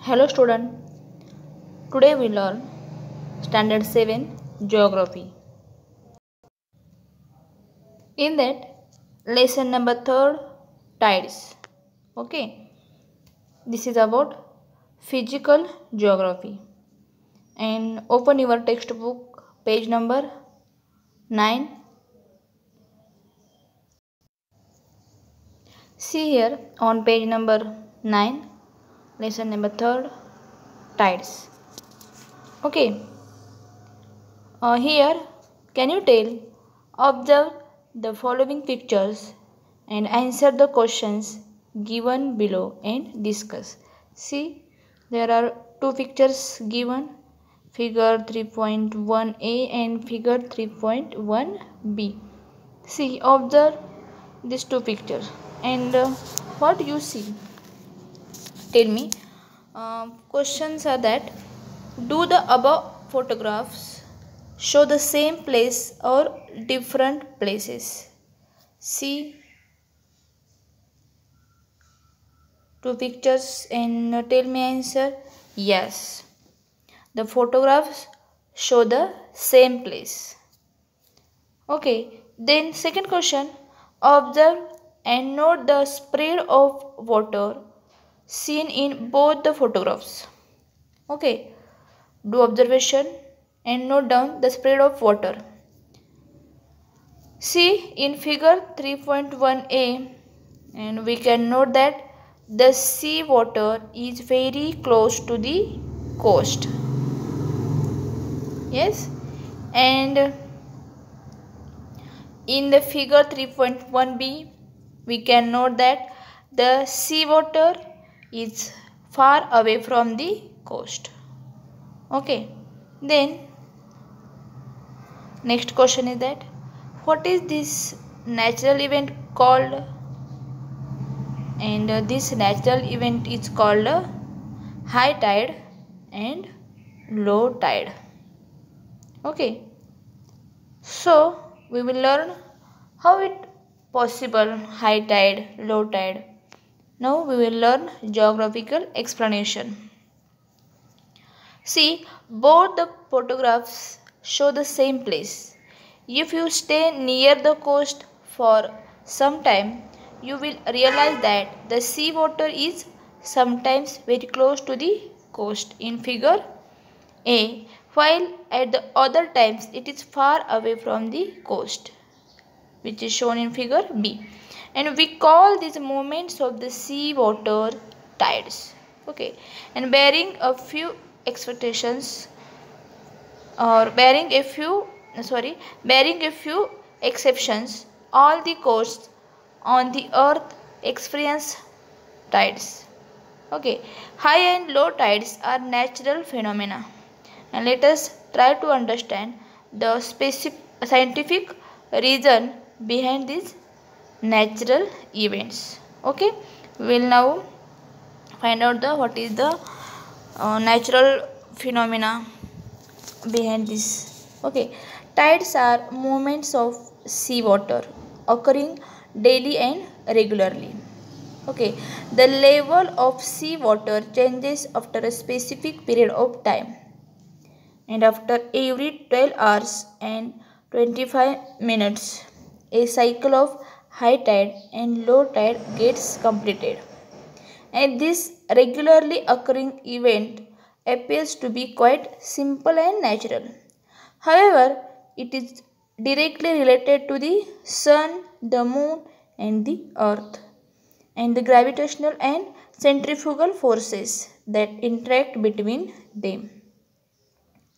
Hello student, today we learn standard 7 geography. In that lesson number 3 tides. Okay, this is about physical geography. And open your textbook page number 9. See here on page number 9, lesson number 3 tides. Okay, here can you tell, observe the following pictures and answer the questions given below and discuss. See, there are two pictures given, figure 3.1a and figure 3.1b. See, observe these two pictures and what you see. Tell me. Questions are that, do the above photographs show the same place or different places? See two pictures and tell me answer. Yes, the photographs show the same place. Okay, then second question, observe and note the spread of water seen in both the photographs. Okay, do observation and note down the spread of water. See in figure 3.1a, and we can note that the sea water is very close to the coast. Yes, and in the figure 3.1b, we can note that the sea water is far away from the coast. Okay, then next question is that, what is this natural event called? And this natural event is called high tide and low tide. Okay, so we will learn how it possible high tide, low tide. Now we will learn geographical explanation. See, both the photographs show the same place. If you stay near the coast for some time, you will realize that the sea water is sometimes very close to the coast in figure A, while at the other times it is far away from the coast, which is shown in figure B. And we call these movements of the sea water tides. Okay, and bearing a few exceptions bearing a few exceptions, all the coasts on the earth experience tides. Okay, high and low tides are natural phenomena, and let us try to understand the specific scientific reason behind these natural events. Okay, we will now find out the what is the natural phenomena behind this. Okay, tides are movements of sea water occurring daily and regularly. Okay, the level of sea water changes after a specific period of time, and after every 12 hours and 25 minutes, a cycle of high tide and low tide gets completed. And this regularly occurring event appears to be quite simple and natural. However, it is directly related to the sun, the moon, and the earth, and the gravitational and centrifugal forces that interact between them.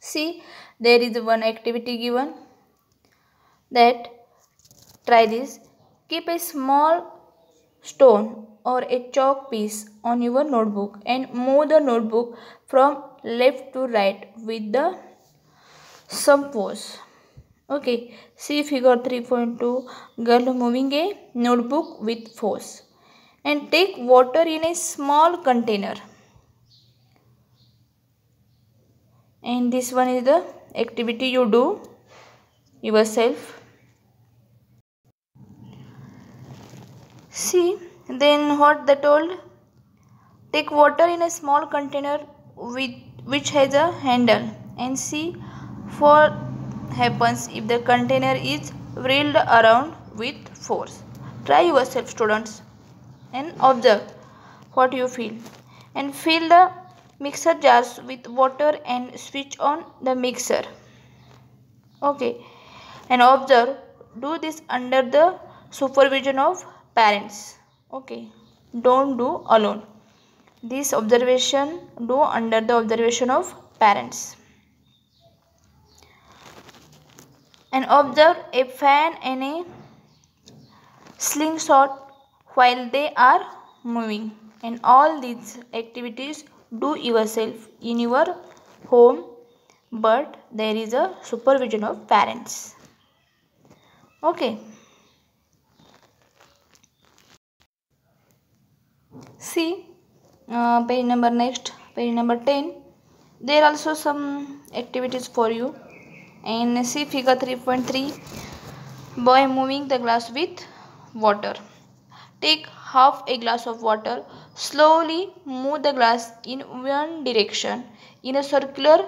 See, there is one activity given, that try this. Keep a small stone or a chalk piece on your notebook and move the notebook from left to right with the some force. Okay, see figure 3.2, girl moving a notebook with force. And take water in a small container. And this one is the activity you do yourself. See, then what they told? Take water in a small container which has a handle and see what happens if the container is whirled around with force. Try yourself, students, and observe what you feel. And fill the mixer jars with water and switch on the mixer. Okay, and observe. Do this under the supervision of parents. Okay, don't do alone. This observation do under the observation of parents. And observe a fan and a slingshot while they are moving. And all these activities do yourself in your home, but there is a supervision of parents. Okay. See page number 10. There are also some activities for you. And see figure 3.3. Boy moving the glass with water. Take half a glass of water. Slowly move the glass in one direction in a circular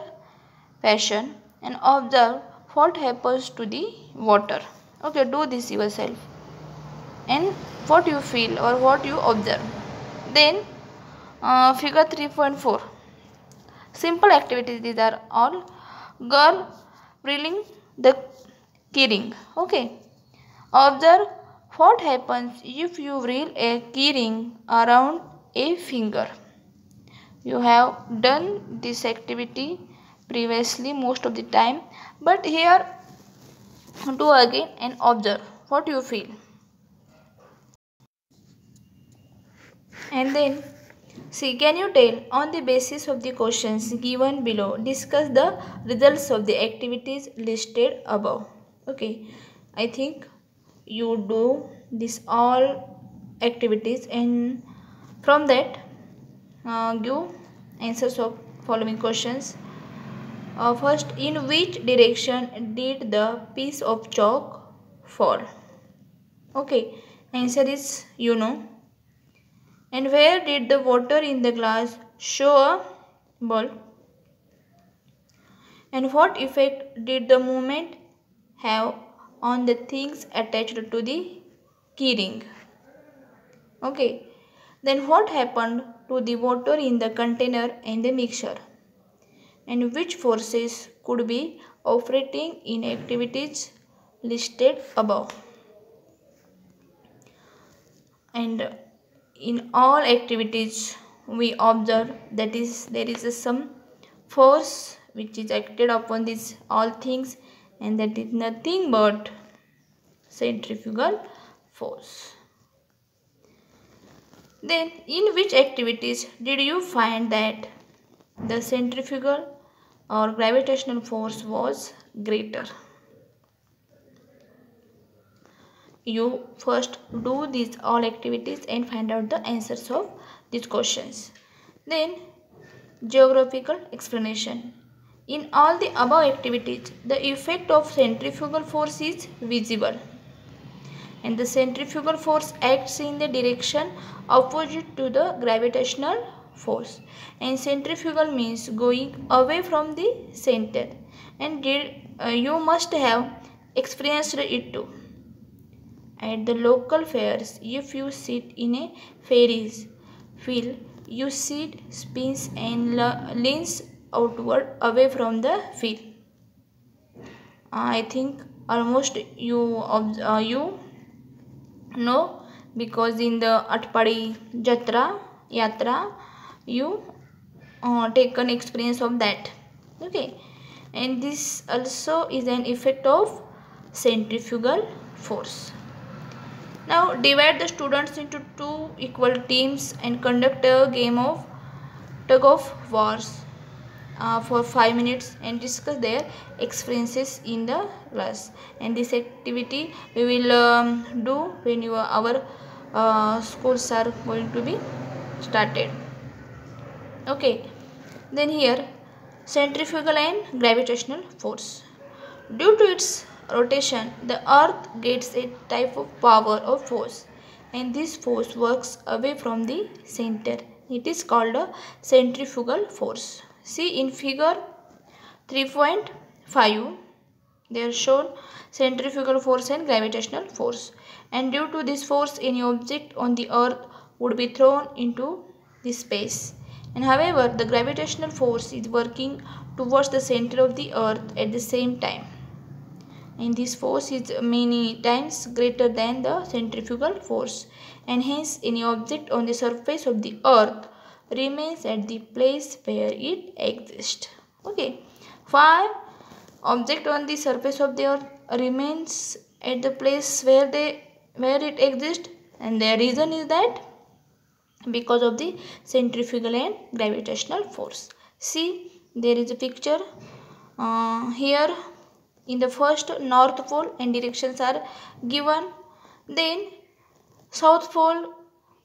fashion and observe what happens to the water. Okay, do this yourself and what you feel or what you observe. Then figure 3.4. Simple activities, these are all. Girl whirling the keyring. Okay, observe what happens if you whirl a keyring around a finger. You have done this activity previously most of the time, but here do again and observe what you feel. And then see, can you tell on the basis of the questions given below, discuss the results of the activities listed above. Okay, I think you do this all activities and from that give answers of following questions. First, in which direction did the piece of chalk fall? Okay, answer is you know. And where did the water in the glass show a ball? And what effect did the movement have on the things attached to the keyring? Okay, then what happened to the water in the container and the mixture? And which forces could be operating in activities listed above? And in all activities we observe that is there is some force which is acted upon these all things, and that is nothing but centrifugal force. Then in which activities did you find that the centrifugal or gravitational force was greater? You first do these all activities and find out the answers of these questions. Then geographical explanation. In all the above activities, the effect of centrifugal force is visible, and the centrifugal force acts in the direction opposite to the gravitational force, and centrifugal means going away from the center, and you must have experienced it too. At the local fairs, if you sit in a Ferris wheel, you seat spins and leans outward away from the wheel. I think almost you know, because in the Atpadi Yatra you take an experience of that. Okay, and this also is an effect of centrifugal force. Now divide the students into two equal teams and conduct a game of tug of wars for 5 minutes and discuss their experiences in the class. And this activity we will do when our schools are going to be started. Okay, then here centrifugal and gravitational force. Due to its rotation, the earth gets a type of power or force, and this force works away from the center it is called a centrifugal force. See in figure 3.5, they are shown centrifugal force and gravitational force, and due to this force any object on the earth would be thrown into the space, and however the gravitational force is working towards the center of the earth at the same time, and this force is many times greater than the centrifugal force, and hence any object on the surface of the earth remains at the place where it exists. Okay, 5 object on the surface of the earth remains at the place where it exists, and the reason is that because of the centrifugal and gravitational force. See, there is a picture here. In the first, north pole and directions are given, then south pole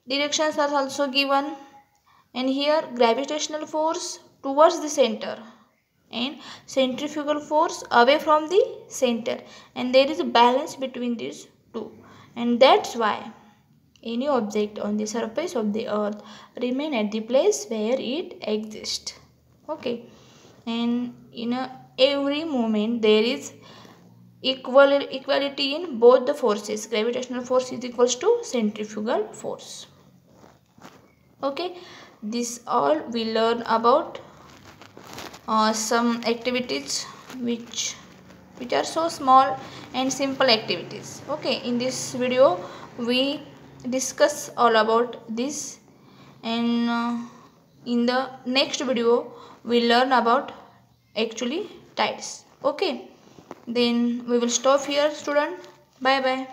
directions are also given, and here gravitational force towards the center and centrifugal force away from the center, and there is a balance between these two, and that's why any object on the surface of the earth remain at the place where it exists. Okay, and in every moment there is equality in both the forces. Gravitational force is equals to centrifugal force. Okay, this all we learn about some activities which are so small and simple activities. Okay, in this video we discuss all about this, and in the next video we learn about actually tides. Okay, then we will stop here, student. Bye bye.